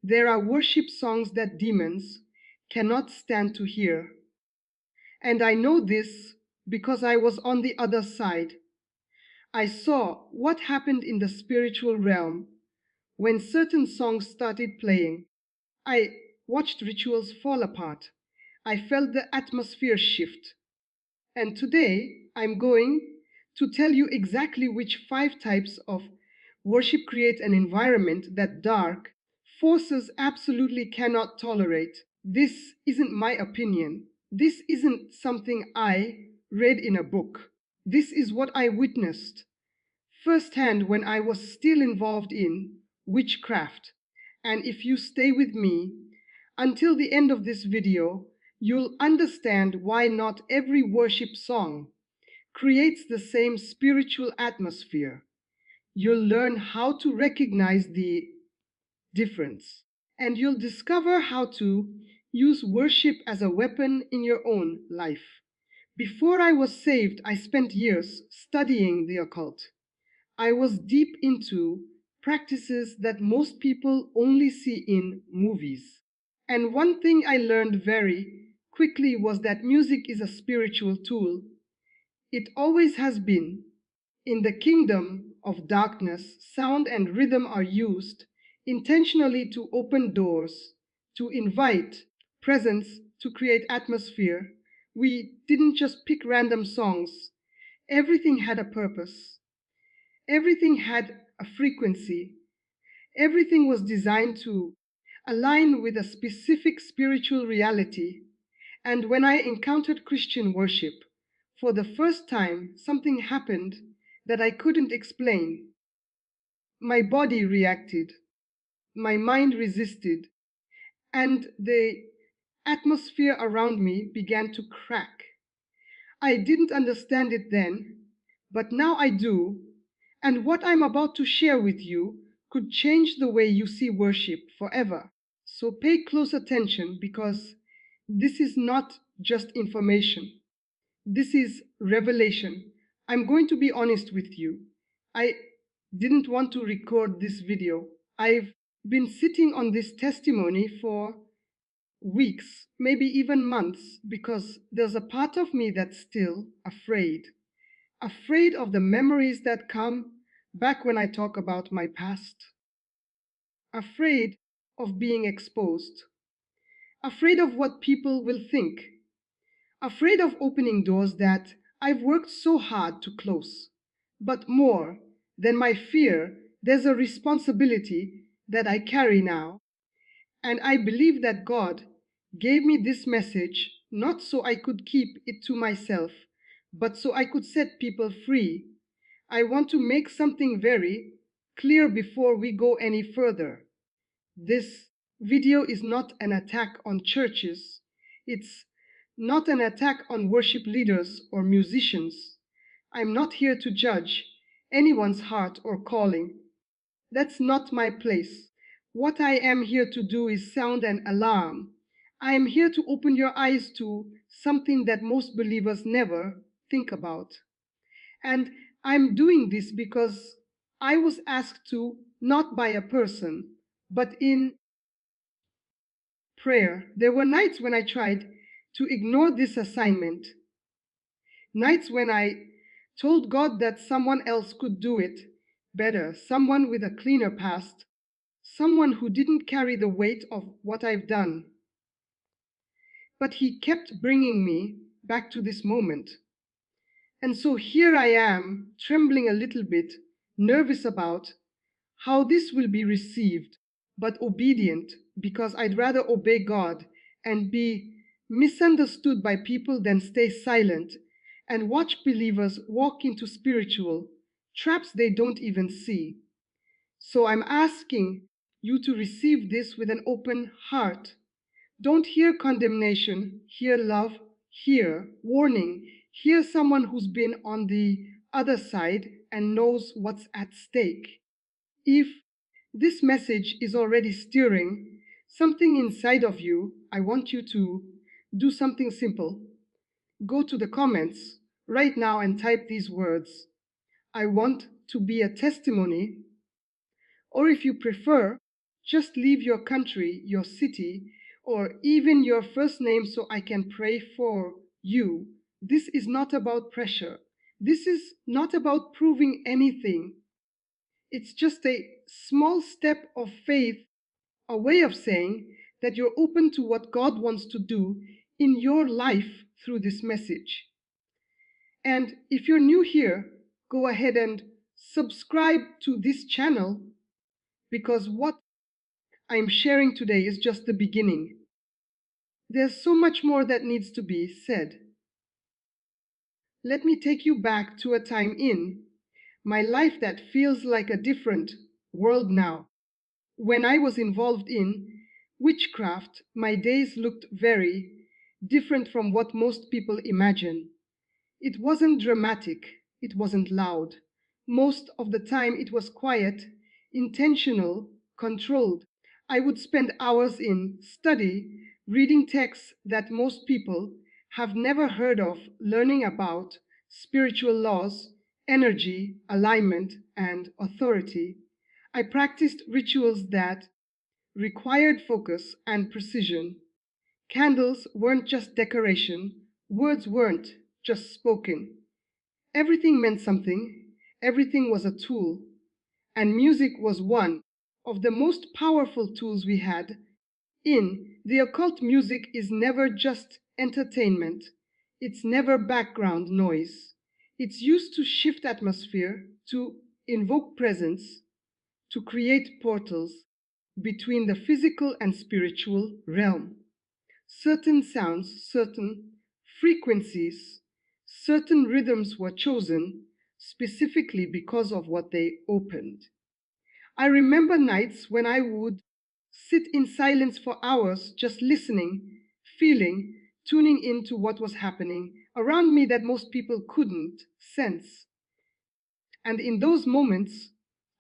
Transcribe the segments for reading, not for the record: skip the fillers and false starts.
There are worship songs that demons cannot stand to hear. And I know this because I was on the other side. I saw what happened in the spiritual realm when certain songs started playing. I watched rituals fall apart. I felt the atmosphere shift. And today I'm going to tell you exactly which 5 types of worship create an environment that dark forces absolutely cannot tolerate. This isn't my opinion. This isn't something I read in a book. This is what I witnessed firsthand when I was still involved in witchcraft. And if you stay with me until the end of this video, you'll understand why not every worship song creates the same spiritual atmosphere. You'll learn how to recognize the difference, and you'll discover how to use worship as a weapon in your own life. Before I was saved, I spent years studying the occult. I was deep into practices that most people only see in movies. And one thing I learned very quickly was that music is a spiritual tool. It always has been. In the kingdom of darkness, sound and rhythm are used intentionally to open doors, to invite presence, to create atmosphere. We didn't just pick random songs. Everything had a purpose. Everything had a frequency. Everything was designed to align with a specific spiritual reality. And when I encountered Christian worship, for the first time, something happened that I couldn't explain. My body reacted, my mind resisted, and the atmosphere around me began to crack. I didn't understand it then, but now I do, and what I'm about to share with you could change the way you see worship forever. So pay close attention because this is not just information. This is revelation. I'm going to be honest with you. I didn't want to record this video. I've been sitting on this testimony for weeks, maybe even months, because there's a part of me that's still afraid. Afraid of the memories that come back when I talk about my past. Afraid of being exposed. Afraid of what people will think. Afraid of opening doors that I've worked so hard to close. But more than my fear, there's a responsibility that I carry now. And I believe that God gave me this message not so I could keep it to myself, but so I could set people free. I want to make something very clear before we go any further. This video is not an attack on churches. It's not an attack on worship leaders or musicians. I'm not here to judge anyone's heart or calling. That's not my place. What I am here to do is sound an alarm. I am here to open your eyes to something that most believers never think about. And I'm doing this because I was asked to, not by a person, but in prayer. There were nights when I tried to ignore this assignment, nights when I told God that someone else could do it better, someone with a cleaner past, someone who didn't carry the weight of what I've done. But He kept bringing me back to this moment. And so here I am, trembling a little bit, nervous about how this will be received, but obedient because I'd rather obey God and be misunderstood by people than stay silent and watch believers walk into spiritual traps they don't even see. So I'm asking you to receive this with an open heart. Don't hear condemnation, hear love, hear warning, hear someone who's been on the other side and knows what's at stake. If this message is already stirring something inside of you, I want you to do something simple. Go to the comments right now and type these words. I want to be a testimony, or if you prefer, Just leave your country, your city, or even your first name so I can pray for you. This is not about pressure. This is not about proving anything. It's just a small step of faith, a way of saying that you're open to what God wants to do in your life through this message. And if you're new here, go ahead and subscribe to this channel because what I'm sharing today is just the beginning. There's so much more that needs to be said. Let me take you back to a time in my life that feels like a different world now. When I was involved in witchcraft, my days looked very different from what most people imagine. It wasn't dramatic, it wasn't loud. Most of the time, it was quiet, intentional, controlled. I would spend hours in study, reading texts that most people have never heard of, learning about spiritual laws, energy, alignment, and authority. I practiced rituals that required focus and precision. Candles weren't just decoration, words weren't just spoken. Everything meant something, everything was a tool, and music was one of the most powerful tools we had. In the occult, music is never just entertainment, it's never background noise. It's used to shift atmosphere, to invoke presence, to create portals between the physical and spiritual realm. Certain sounds, certain frequencies, certain rhythms were chosen specifically because of what they opened. I remember nights when I would sit in silence for hours just listening, feeling, tuning into what was happening around me that most people couldn't sense. And in those moments,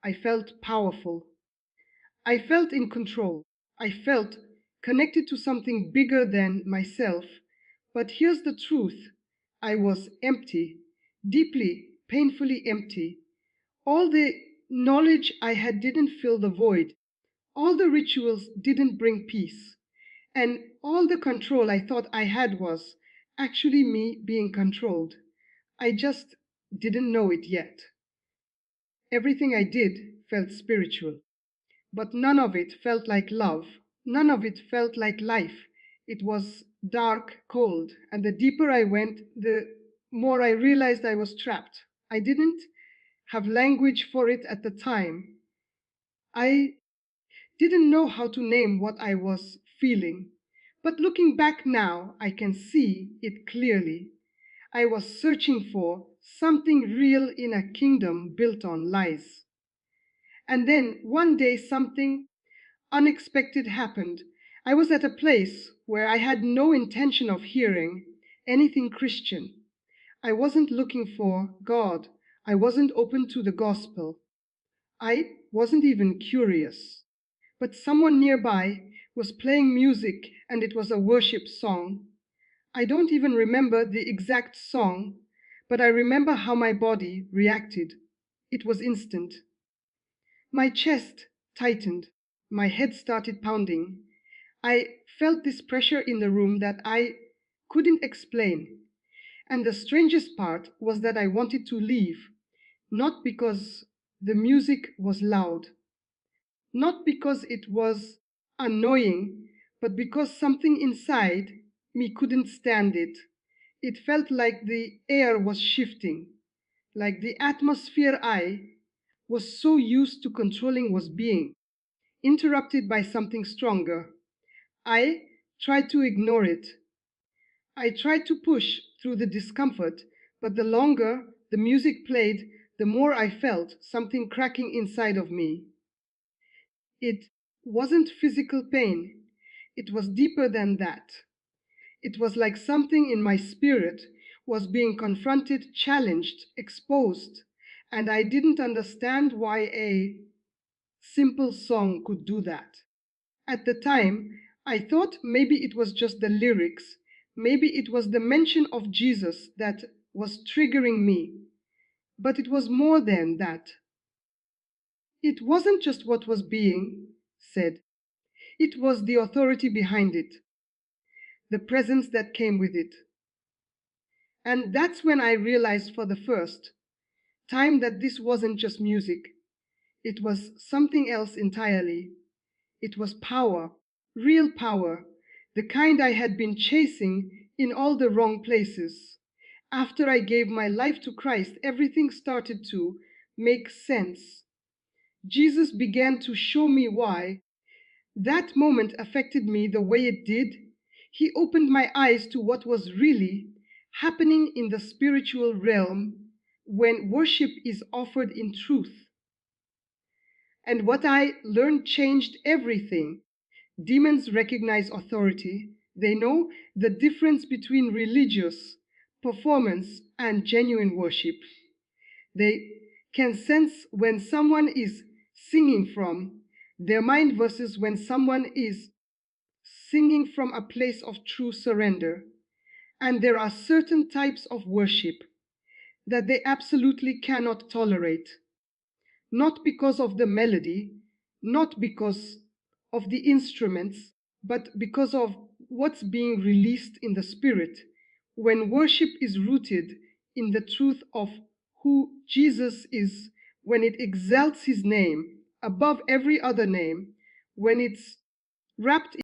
I felt powerful. I felt in control. I felt connected to something bigger than myself. But here's the truth: I was empty, deeply, painfully empty. All the knowledge I had didn't fill the void. All the rituals didn't bring peace. And all the control I thought I had was actually me being controlled. I just didn't know it yet. Everything I did felt spiritual. But none of it felt like love. None of it felt like life. It was dark, cold, and the deeper I went, the more I realized I was trapped. I didn't have language for it at the time. I didn't know how to name what I was feeling. But looking back now, I can see it clearly. I was searching for something real in a kingdom built on lies. And then one day something unexpected happened. I was at a place where I had no intention of hearing anything Christian. I wasn't looking for God. I wasn't open to the gospel. I wasn't even curious. But someone nearby was playing music and it was a worship song. I don't even remember the exact song, but I remember how my body reacted. It was instant. My chest tightened, my head started pounding. I felt this pressure in the room that I couldn't explain. And the strangest part was that I wanted to leave, not because the music was loud, not because it was annoying, but because something inside me couldn't stand it. It felt like the air was shifting, like the atmosphere I was so used to controlling was being interrupted by something stronger. I tried to ignore it. I tried to push through the discomfort, but the longer the music played, the more I felt something cracking inside of me. It wasn't physical pain, it was deeper than that. It was like something in my spirit was being confronted, challenged, exposed, and I didn't understand why a simple song could do that. At the time, I thought maybe it was just the lyrics, maybe it was the mention of Jesus that was triggering me. But it was more than that. It wasn't just what was being said. It was the authority behind it, the presence that came with it. And that's when I realized for the first time that this wasn't just music, it was something else entirely. It was power, real power, the kind I had been chasing in all the wrong places. After I gave my life to Christ, everything started to make sense. Jesus began to show me why that moment affected me the way it did. He opened my eyes to what was really happening in the spiritual realm when worship is offered in truth. And what I learned changed everything. Demons recognize authority. They know the difference between religious performance and genuine worship. They can sense when someone is singing from their mind versus when someone is singing from a place of true surrender. And there are certain types of worship that they absolutely cannot tolerate, not because of the melody, not because of the instruments, but because of what's being released in the spirit. When worship is rooted in the truth of who Jesus is, when it exalts his name above every other name, when it's wrapped